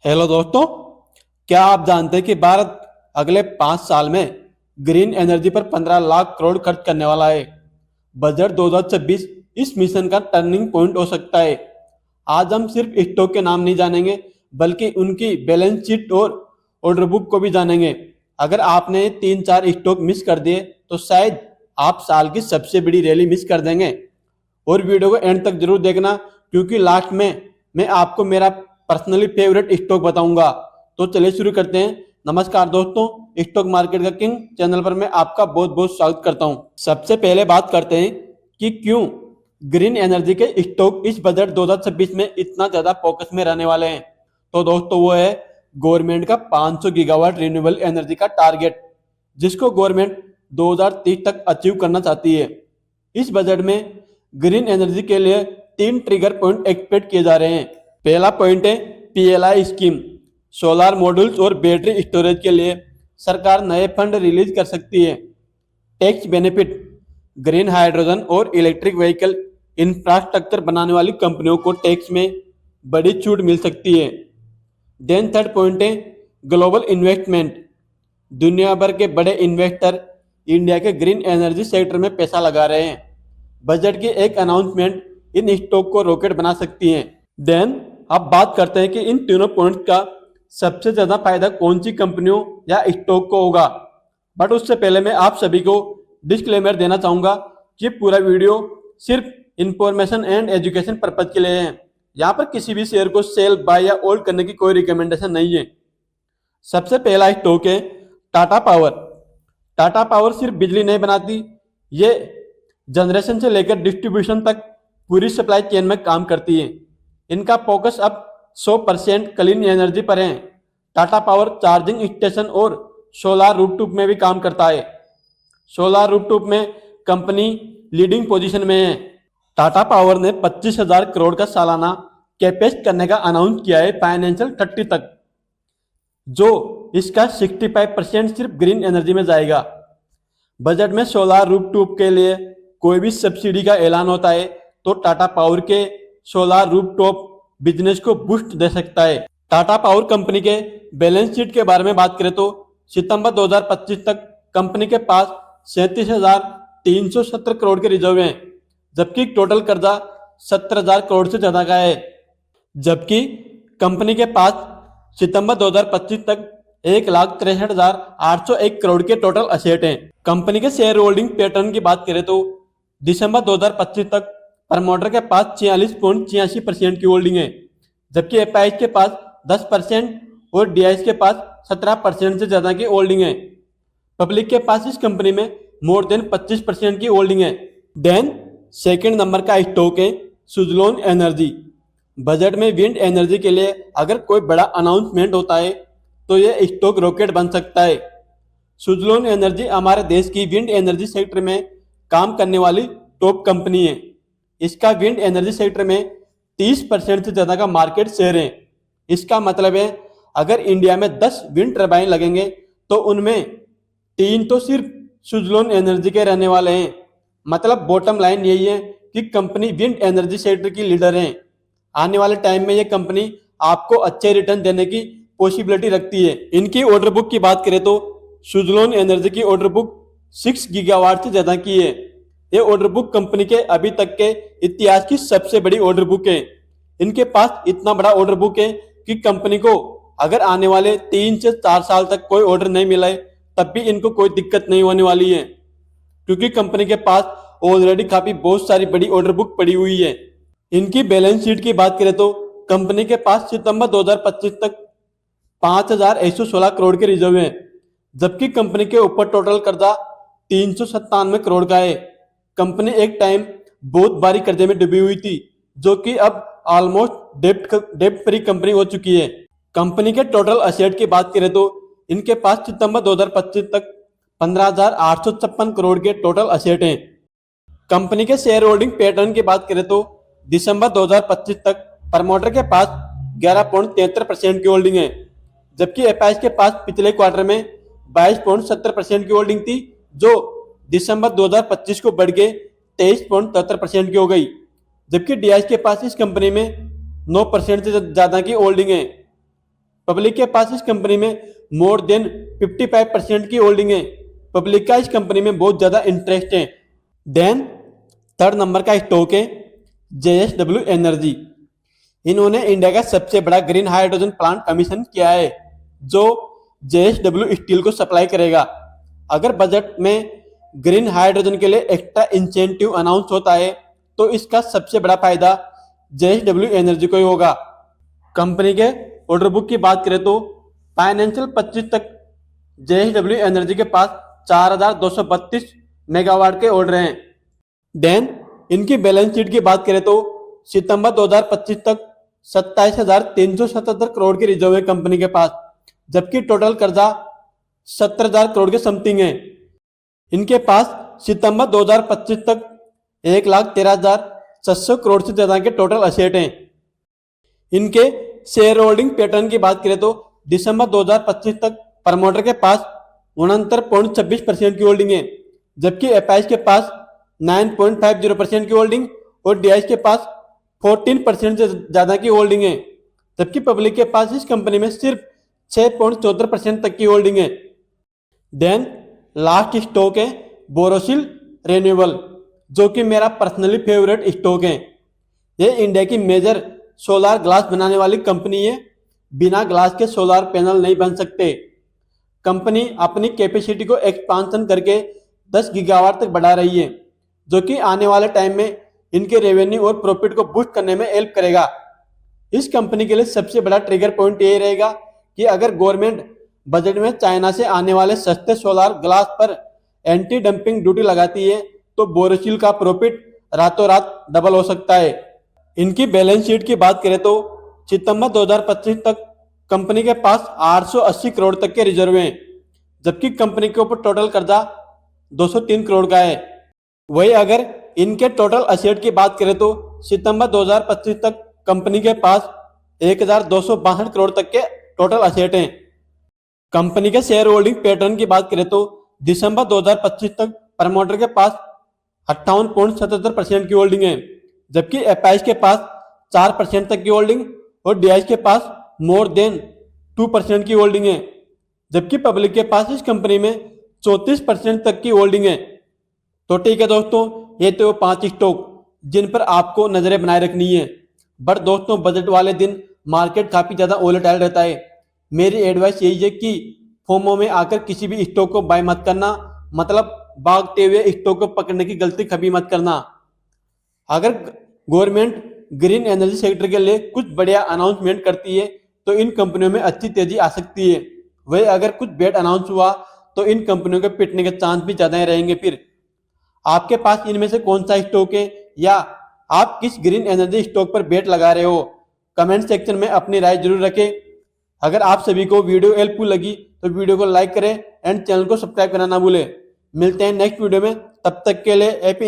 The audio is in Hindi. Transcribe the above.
हेलो दोस्तों, क्या आप जानते हैं कि भारत अगले 5 साल में ग्रीन एनर्जी पर 15 लाख करोड़ खर्च करने वाला है। बजट 2026 इस मिशन का टर्निंग पॉइंट हो सकता है। आज हम सिर्फ स्टॉक के नाम नहीं जानेंगे, बल्कि उनकी बैलेंस शीट और ऑर्डर बुक को भी जानेंगे। अगर आपने 3-4 स्टॉक मिस कर दिए तो शायद आप साल की सबसे बड़ी रैली मिस कर देंगे। और वीडियो को एंड तक जरूर देखना, क्योंकि लास्ट में मैं आपको मेरा पर्सनली फेवरेट स्टॉक बताऊंगा। तो चलिए शुरू करते हैं। नमस्कार दोस्तों, स्टॉक मार्केट का किंग चैनल पर मैं आपका बहुत बहुत स्वागत करता हूं। सबसे पहले बात करते हैं कि क्यों ग्रीन एनर्जी के स्टॉक इस बजट 2026 में इतना ज्यादा फोकस में रहने वाले हैं। तो दोस्तों, वो है गवर्नमेंट का 500 गीगावाट रिन्यूएबल एनर्जी का टारगेट, जिसको गवर्नमेंट 2030 तक अचीव करना चाहती है। इस बजट में ग्रीन एनर्जी के लिए 3 ट्रिगर पॉइंट एक्सपेक्ट किए जा रहे हैं। पहला पॉइंट है पीएलआई स्कीम। सोलर मॉड्यूल्स और बैटरी स्टोरेज के लिए सरकार नए फंड रिलीज कर सकती है। टैक्स बेनिफिट, ग्रीन हाइड्रोजन और इलेक्ट्रिक व्हीकल इंफ्रास्ट्रक्चर बनाने वाली कंपनियों को टैक्स में बड़ी छूट मिल सकती है। देन थर्ड पॉइंट है ग्लोबल इन्वेस्टमेंट। दुनिया भर के बड़े इन्वेस्टर इंडिया के ग्रीन एनर्जी सेक्टर में पैसा लगा रहे हैं। बजट की एक अनाउंसमेंट इन स्टॉक को रॉकेट बना सकती है। देन अब बात करते हैं कि इन तीनों पॉइंट्स का सबसे ज्यादा फायदा कौन सी कंपनियों या स्टॉक को होगा। बट उससे पहले मैं आप सभी को डिस्क्लेमर देना चाहूंगा कि पूरा वीडियो सिर्फ इंफॉर्मेशन एंड एजुकेशन पर्पज के लिए है। यहाँ पर किसी भी शेयर को सेल, बाय या होल्ड करने की कोई रिकमेंडेशन नहीं है। सबसे पहला स्टॉक है टाटा पावर। टाटा पावर सिर्फ बिजली नहीं बनाती, ये जनरेशन से लेकर डिस्ट्रीब्यूशन तक पूरी सप्लाई चेन में काम करती है। इनका फोकस अब 100% क्लीन एनर्जी पर है। टाटा पावर चार्जिंग स्टेशन और सोलर रूफटॉप में भी काम करता है। सोलर रूफटॉप में कंपनी लीडिंग पोजीशन में है। टाटा पावर ने 25,000 करोड़ का सालाना कैपेक्स करने का अनाउंस किया है फाइनेंशियल 30 तक, जो इसका 65% सिर्फ ग्रीन एनर्जी में जाएगा। बजट में सोलर रूफटॉप के लिए कोई भी सब्सिडी का ऐलान होता है तो टाटा पावर के सोलर रूफटॉप बिजनेस को बूस्ट दे सकता है। टाटा पावर कंपनी के बैलेंस शीट के बारे में बात करें तो सितंबर 2025 तक कंपनी के पास 37,370 करोड़ के रिजर्व हैं, जबकि टोटल कर्जा 70,000 करोड़ से ज्यादा का है। जबकि कंपनी के पास सितंबर 2025 तक 1,63,801 करोड़ के टोटल असेट हैं। कंपनी के शेयर होल्डिंग पैटर्न की बात करें तो दिसंबर 2025 तक प्रमोटर के पास 46.86% की होल्डिंग है, जबकि एफआईएस के पास 10% और डीआईएस के पास 17% से ज्यादा की होल्डिंग है। पब्लिक के पास इस कंपनी में मोर देन 25% की होल्डिंग है। देन सेकंड नंबर का स्टॉक है सुजलोन एनर्जी। बजट में विंड एनर्जी के लिए अगर कोई बड़ा अनाउंसमेंट होता है तो यह स्टॉक रॉकेट बन सकता है। सुजलोन एनर्जी हमारे देश की विंड एनर्जी सेक्टर में काम करने वाली टॉप कंपनी है। इसका विंड एनर्जी सेक्टर में 30% से ज्यादा का मार्केट शेयर है। इसका मतलब है अगर इंडिया में 10 विंड टर्बाइन लगेंगे तो उनमें 3 तो सिर्फ सुजलोन एनर्जी के रहने वाले हैं। मतलब बॉटम लाइन यही है कि कंपनी विंड एनर्जी सेक्टर की लीडर है। आने वाले टाइम में ये कंपनी आपको अच्छे रिटर्न देने की पॉसिबिलिटी रखती है। इनकी ऑर्डर बुक की बात करें तो सुजलोन एनर्जी की ऑर्डर बुक 6 गीगावाट से ज्यादा की है। ये ऑर्डर बुक कंपनी के अभी तक के इतिहास की सबसे बड़ी ऑर्डर बुक है। इनके पास इतना बड़ा ऑर्डर बुक है कि कंपनी को अगर आने वाले 3 से 4 साल तक कोई ऑर्डर नहीं मिला है तब भी इनको कोई दिक्कत नहीं होने वाली है, क्योंकि कंपनी के पास ऑलरेडी काफी बहुत सारी बड़ी ऑर्डर बुक पड़ी हुई है। इनकी बैलेंस शीट की बात करें तो कंपनी के पास सितंबर 2025 तक 5,116 करोड़ के रिजर्व हैं, जबकि कंपनी के ऊपर टोटल कर्जा 397 करोड़ का है। कंपनी एक टाइम बहुत भारी कर्जे में डूबी हुई थी, जो कि अब ऑलमोस्ट डेप्ट फ्री कंपनी हो चुकी है। कंपनी के टोटल असेट की बात करें तो इनके पास सितंबर 2025 तक 15,856 करोड़ के टोटल असेट हैं। कंपनी के शेयर होल्डिंग पैटर्न की बात करें तो दिसंबर 2025 तक प्रमोटर के पास 11.73% की होल्डिंग है, जबकि एफआईएस के पास पिछले क्वार्टर में 22.70% की होल्डिंग थी, जो दिसंबर 2025 को बढ़ के 23.73% की हो गई। जबकि डीआईएस के पास इस कंपनी में 9% से ज्यादा की होल्डिंग है। पब्लिक के पास इस कंपनी में मोर देन 55% की होल्डिंग है। पब्लिक का इस कंपनी में बहुत ज्यादा इंटरेस्ट है। देन थर्ड नंबर का स्टॉक है JSW एनर्जी। इन्होंने इंडिया का सबसे बड़ा ग्रीन हाइड्रोजन प्लांट कमीशन किया है जो JSW स्टील को सप्लाई करेगा। अगर बजट में ग्रीन हाइड्रोजन के लिए एक्स्ट्रा इंसेंटिव अनाउंस होता है तो इसका सबसे बड़ा फायदा JSW एनर्जी को ही होगा। कंपनी के ऑर्डर बुक की बात करें तो फाइनेंशियल 25 तक JSW एनर्जी के पास 4232 मेगावाट के ऑर्डर हैं। देन इनकी बैलेंस शीट की बात करें तो सितंबर 2025 तक 27,377 करोड़ की रिजर्व है कंपनी के पास, जबकि टोटल कर्जा 70,000 करोड़ के समथिंग है। इनके पास सितंबर 2025 तक 1,13,600 करोड़ से ज्यादा के टोटल असेट हैं। इनके शेयर होल्डिंग पैटर्न की बात करें तो दिसंबर 2025 तक प्रमोटर के पास 69.26% की होल्डिंग है, जबकि एपाइस के पास 9.50% की होल्डिंग और डीआईएस के पास 14% से ज्यादा की होल्डिंग है, जबकि पब्लिक के पास इस कंपनी में सिर्फ 6.74% तक की होल्डिंग है। देन लास्ट स्टॉक है बोरोसिल रिन्यूएबल, जो कि मेरा पर्सनली फेवरेट स्टॉक है। ये इंडिया की मेजर सोलर ग्लास बनाने वाली कंपनी है। बिना ग्लास के सोलर पैनल नहीं बन सकते। कंपनी अपनी कैपेसिटी को एक्सपांशन करके 10 गीगावाट तक बढ़ा रही है, जो कि आने वाले टाइम में इनके रेवेन्यू और प्रॉफिट को बूस्ट करने में हेल्प करेगा। इस कंपनी के लिए सबसे बड़ा ट्रिगर पॉइंट ये रहेगा कि अगर गवर्नमेंट बजट में चाइना से आने वाले सस्ते सोलर ग्लास पर एंटी डंपिंग ड्यूटी लगाती है तो बोरोसिल का प्रॉफिट रातों रात डबल हो सकता है। इनकी बैलेंस शीट की बात करें तो सितंबर 2025 तक कंपनी के पास 880 करोड़ तक के रिजर्व हैं, जबकि कंपनी के ऊपर टोटल कर्जा 203 करोड़ का है। वही अगर इनके टोटल असेट की बात करें तो सितंबर 2025 तक कंपनी के पास 1,262 करोड़ तक के टोटल असेट हैं। कंपनी के शेयर होल्डिंग पैटर्न की बात करें तो दिसंबर 2025 तक प्रमोटर के पास 58.77% की होल्डिंग है, जबकि एपाइस के पास 4% तक की होल्डिंग और डीआईएस के पास मोर देन 2% की होल्डिंग है, जबकि पब्लिक के पास इस कंपनी में 34% तक की होल्डिंग है। तो ठीक है दोस्तों, ये तो 5 स्टॉक जिन पर आपको नजरें बनाए रखनी है। बट दोस्तों बजट वाले दिन मार्केट काफी ज्यादा वोलेटाइल रहता है। मेरी एडवाइस यही है कि फोमो में आकर किसी भी स्टॉक को बाय मत करना, मतलब भागते हुए स्टॉक को पकड़ने की गलती कभी मत करना। अगर गवर्नमेंट ग्रीन एनर्जी सेक्टर के लिए कुछ बढ़िया अनाउंसमेंट करती है तो इन कंपनियों में अच्छी तेजी आ सकती है। वही अगर कुछ बैड अनाउंस हुआ तो इन कंपनियों के पिटने के चांस भी ज्यादा ही रहेंगे। फिर आपके पास इनमें से कौन सा स्टॉक है या आप किस ग्रीन एनर्जी स्टॉक पर बेट लगा रहे हो, कमेंट सेक्शन में अपनी राय जरूर रखें। अगर आप सभी को वीडियो हेल्पफुल लगी तो वीडियो को लाइक करें एंड चैनल को सब्सक्राइब करना ना भूलें। मिलते हैं नेक्स्ट वीडियो में, तब तक के लिए हैप्पी